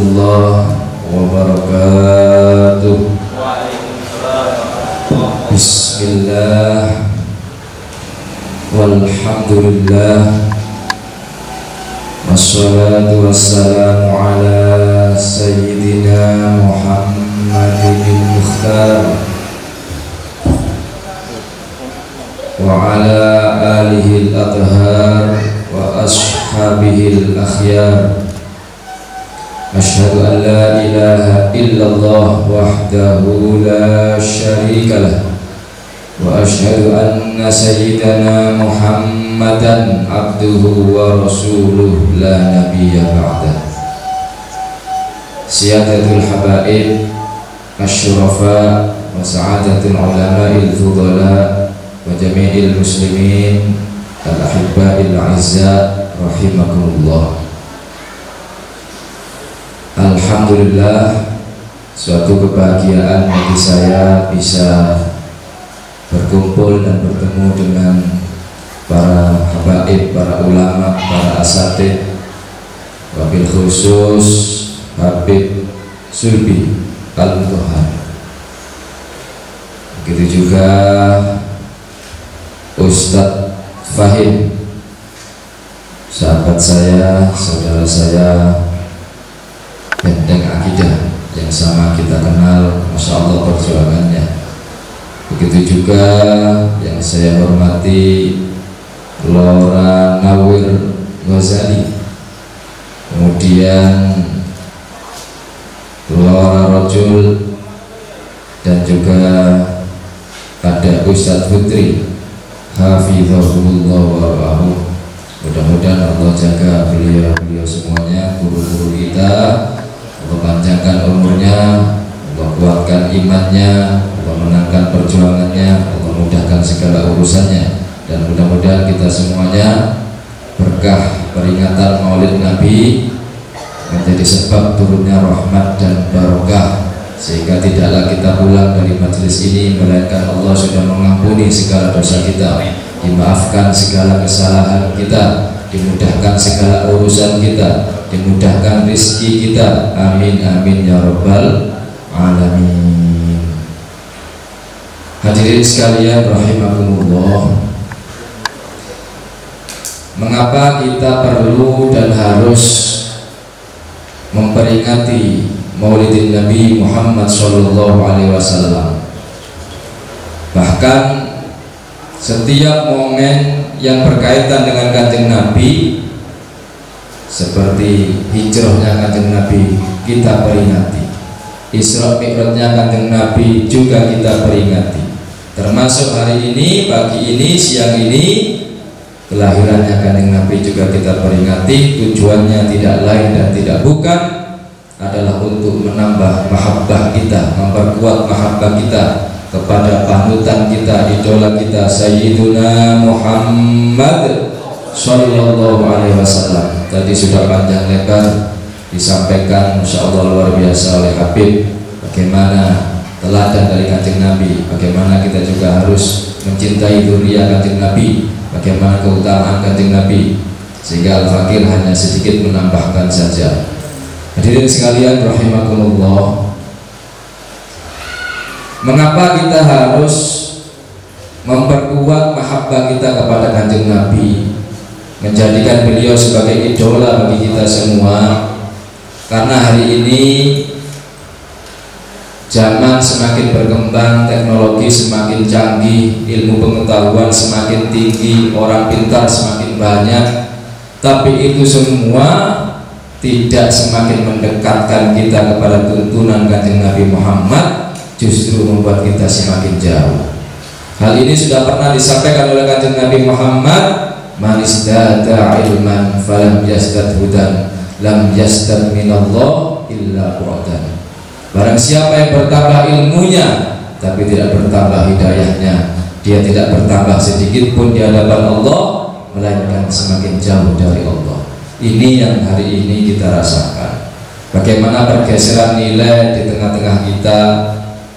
warahmatullahi wabarakatuh. Bismillah, walhamdulillah, wassalatu wassalamu ala sayyidina Muhammadin Mukhtar wa ala alihi al-athhar wa ashabihi al-akhyar. Asyhadu an la ilaha illallah wahdahu la syarika lah, wa asyhadu anna sayyidana Muhammadan abduhu wa rasuluh la nabiyya ba'dah. Siyadatul habaib asyurafa wa sa'adatul ulama'il fudala wa jami'il muslimin al-ahibba'il a'izza rahimakumullah. Alhamdulillah, suatu kebahagiaan bagi saya bisa berkumpul dan bertemu dengan para habaib, para ulama, para asatidz, wabil khusus Habib Sulbi Al-Mutahhar. Begitu juga Ustadz Fahim, sahabat saya, saudara saya, benteng akidah yang sama kita kenal, masya Allah perjuangannya. Begitu juga yang saya hormati Lora Nawir Ghazali, kemudian Lora Rojul, dan juga ada Ustadz Putri Hafizahullah wa mudah-mudahan Allah jaga beliau semuanya, guru-guru kita, Allah panjangkan umurnya, Allah kuatkan imannya, Allah menangkan perjuangannya, Allah mudahkan segala urusannya, dan mudah-mudahan kita semuanya berkah peringatan Maulid Nabi menjadi sebab turunnya rahmat dan barokah, sehingga tidaklah kita pulang dari majelis ini melainkan Allah sudah mengampuni segala dosa kita, dimaafkan segala kesalahan kita, dimudahkan segala urusan kita, dimudahkan rizki kita. Amin amin ya rabbal alamin. Hadirin sekalian rahimakumullah, mengapa kita perlu dan harus memperingati Maulidin Nabi Muhammad SAW? Bahkan setiap momen yang berkaitan dengan Kanjeng Nabi, seperti hijrahnya Kanjeng Nabi kita peringati, Isra Mi'rajnya Kanjeng Nabi juga kita peringati, termasuk hari ini, pagi ini, siang ini, kelahirannya Kanjeng Nabi juga kita peringati. Tujuannya tidak lain dan tidak bukan adalah untuk menambah mahabbah kita, memperkuat mahabbah kita kepada panutan kita, idola kita, Sayyiduna Muhammad Sallallahu Alaihi Wasallam. Tadi sudah panjang lebar disampaikan, Masya Allah luar biasa oleh Habib, bagaimana teladan dari Kanjeng Nabi, bagaimana kita juga harus mencintai dzurriyyah Kanjeng Nabi, bagaimana keutamaan Kanjeng Nabi, sehingga Al-Fakir hanya sedikit menambahkan saja. Hadirin sekalian rahimakumullah, mengapa kita harus memperkuat mahabbah kita kepada Kanjeng Nabi, menjadikan beliau sebagai idola bagi kita semua? Karena hari ini zaman semakin berkembang, teknologi semakin canggih, ilmu pengetahuan semakin tinggi, orang pintar semakin banyak, tapi itu semua tidak semakin mendekatkan kita kepada tuntunan Kanjeng Nabi Muhammad, justru membuat kita semakin jauh. Hal ini sudah pernah disampaikan oleh Kanjeng Nabi Muhammad, man izdada ilman falam yazdad hudan lam yazdad minallah illa bu'dan. Barang siapa yang bertambah ilmunya tapi tidak bertambah hidayahnya, dia tidak bertambah sedikit pun di hadapan Allah, melainkan semakin jauh dari Allah. Ini yang hari ini kita rasakan. Bagaimana pergeseran nilai di tengah-tengah kita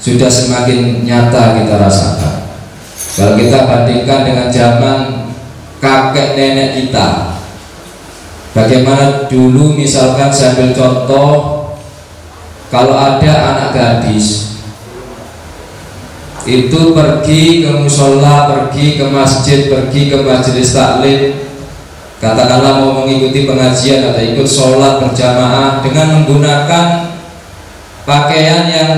sudah semakin nyata kita rasakan. Kalau kita bandingkan dengan zaman kakek nenek kita, bagaimana dulu, misalkan saya ambil contoh kalau ada anak gadis itu pergi ke musola, pergi ke masjid, pergi ke majelis taklim, katakanlah mau mengikuti pengajian atau ikut sholat berjamaah dengan menggunakan pakaian yang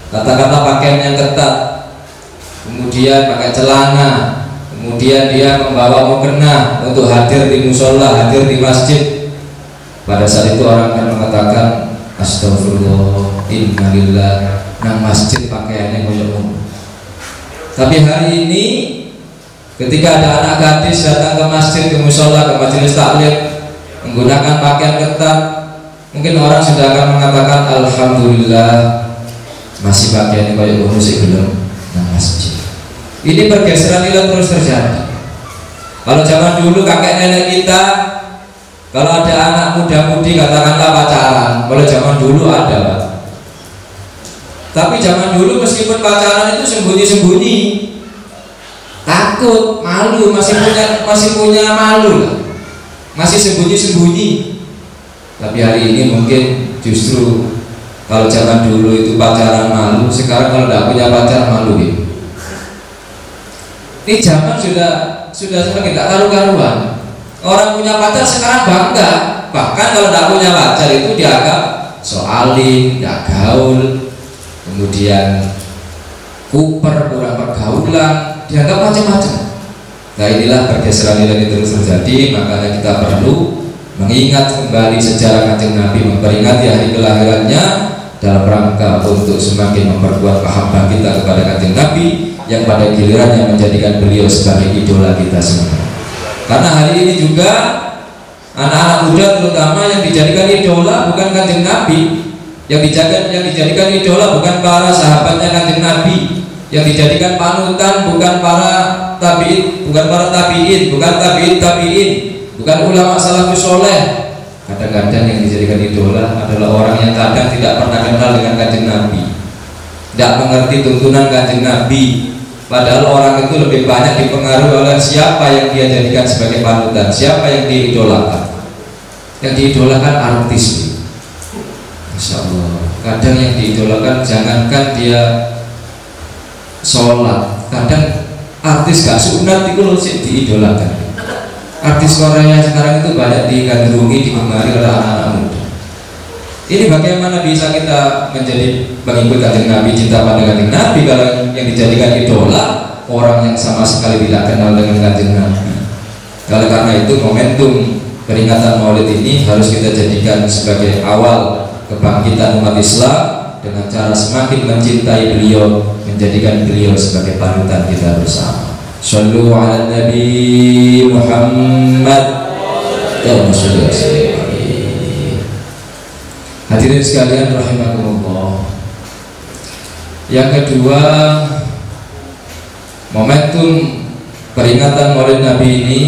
katakanlah pakaian yang ketat, kemudian pakai celana, kemudian dia membawa mukena untuk hadir di musola, hadir di masjid. Pada saat itu orang akan mengatakan astagfirullah, innalillah, nang masjid pakaiannya koyo. Tapi hari ini ketika ada anak gadis datang ke masjid, ke musola, ke majelis taklim menggunakan pakaian ketat, mungkin orang sudah akan mengatakan alhamdulillah masih pakaiannya kayak musik belum nang masjid. Ini pergeseran nilai terus terjadi. Kalau zaman dulu kakek nenek kita, kalau ada anak muda-mudi katakanlah pacaran, kalau zaman dulu ada, Pak. Tapi zaman dulu meskipun pacaran itu sembunyi-sembunyi, takut, malu, masih punya malu, masih sembunyi-sembunyi. Tapi hari ini mungkin justru kalau zaman dulu itu pacaran malu, sekarang kalau tidak punya pacar malu gitu. Ini zaman sudah semakin tak karu-karuan. Orang punya pacar sekarang bangga, bahkan kalau tidak punya pacar itu dianggap soalin, tidak gaul, kemudian kuper, kurang pergaulan, dianggap macam-macam. Nah inilah pergeseran nilai terus terjadi. Makanya kita perlu mengingat kembali sejarah Kanjeng Nabi, memperingati hari kelahirannya dalam rangka untuk semakin memperkuat mahabbah kita kepada Kanjeng Nabi yang pada gilirannya menjadikan beliau sebagai idola kita semua. Karena hari ini juga anak-anak muda terutama yang dijadikan idola bukan Kanjeng Nabi, yang dijadikan idola bukan para sahabatnya Kanjeng Nabi, yang dijadikan panutan bukan para tabiin, bukan tabiin, bukan ulama salafus soleh. Kadang-kadang yang dijadikan idola adalah orang yang kadang tidak pernah kenal dengan Kanjeng Nabi, tidak mengerti tuntunan Kanjeng Nabi. Padahal orang itu lebih banyak dipengaruhi oleh siapa yang dia jadikan sebagai panutan, siapa yang diidolakan. Yang diidolakan artis. Masya Allah. Kadang yang diidolakan jangankan dia sholat, kadang artis gak sunat itu loh sih diidolakan. Artis Korea sekarang itu banyak digandrungi, digemari oleh anak-anak muda. Ini bagaimana bisa kita menjadi pengikut Kanjeng Nabi, cinta pada Kanjeng Nabi kalau yang dijadikan idola orang yang sama sekali tidak kenal dengan Kanjeng Nabi. Karena itu momentum peringatan Maulid ini harus kita jadikan sebagai awal kebangkitan umat Islam dengan cara semakin mencintai beliau, menjadikan beliau sebagai panutan kita bersama. Shallu ala Nabi Muhammad. Hadirin sekalian rahimakumullah. Yang kedua, momentum peringatan Maulid Nabi ini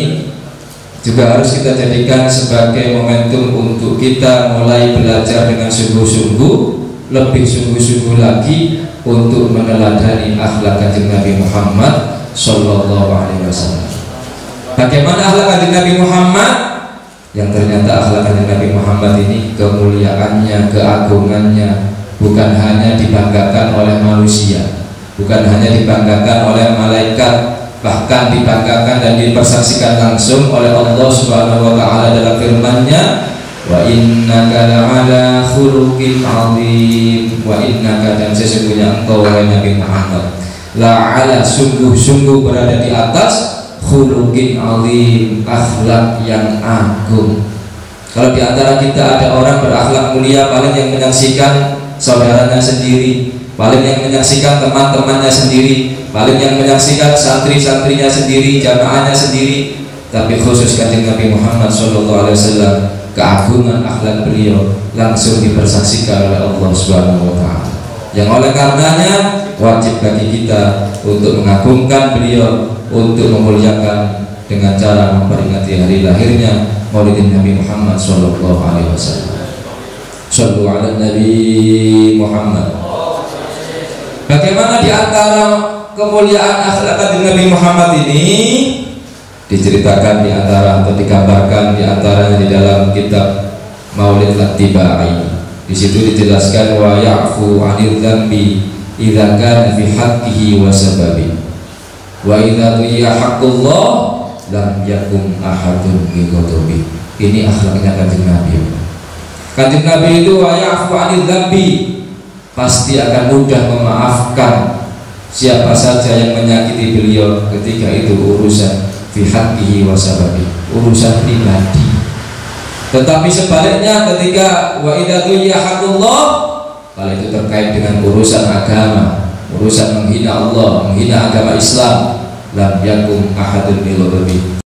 juga harus kita jadikan sebagai momentum untuk kita mulai belajar dengan sungguh-sungguh, lebih sungguh-sungguh lagi untuk meneladani akhlak Kanjeng Nabi Muhammad Sallallahu Alaihi Wasallam. Bagaimana akhlak Kanjeng Nabi Muhammad? Yang ternyata akhlak Kanjeng Nabi Muhammad ini kemuliaannya, keagungannya bukan hanya dibanggakan oleh manusia, bukan hanya dibanggakan oleh malaikat, bahkan dibanggakan dan dipersaksikan langsung oleh Allah Subhanahu wa taala dalam firman-Nya, wa innaka la'ala khuluqin 'adzim, wa innaka, dan sesungguhnya engkau wahai Nabi Muhammad la'ala, sungguh-sungguh berada di atas khuluqin 'adzim, akhlak yang agung. Kalau di antara kita ada orang berakhlak mulia, paling yang menyaksikan saudaranya sendiri, paling yang menyaksikan teman-temannya sendiri, paling yang menyaksikan santri-santrinya sendiri, jamaahnya sendiri. Tapi khusus Kanjeng Nabi Muhammad SAW, keagungan akhlak beliau langsung dipersaksikan oleh Allah Subhanahu wa taala. Yang oleh karenanya wajib bagi kita untuk mengagungkan beliau, untuk memuliakan dengan cara memperingati hari lahirnya Maulid Nabi Muhammad sallallahu alaihi wasallam. Shallu ala Nabi Muhammad. Bagaimana di antara kemuliaan akhlak Nabi Muhammad ini diceritakan di antara atau digambarkan di antaranya di dalam kitab Maulid At-Tibai. Di situ dijelaskan wa ya'fu 'anil dzambi idza kana fi haqqihi wa sababi. Wa idza dhiya haqqullah lam yakum ahadun bi ghadabi. Ini akhlaknya Kanjeng Nabi. Kanjeng Nabi itu wa ya'fu 'anil dzambi, pasti akan mudah memaafkan siapa saja yang menyakiti beliau ketika itu urusan fi haqqihi wa sababi, urusan pribadi. Tetapi sebaliknya ketika wa idza dhiya haqqullah, kalau itu terkait dengan urusan agama, urusan menghina Allah, menghina agama Islam, lam yakum ahadun bil ghadabi,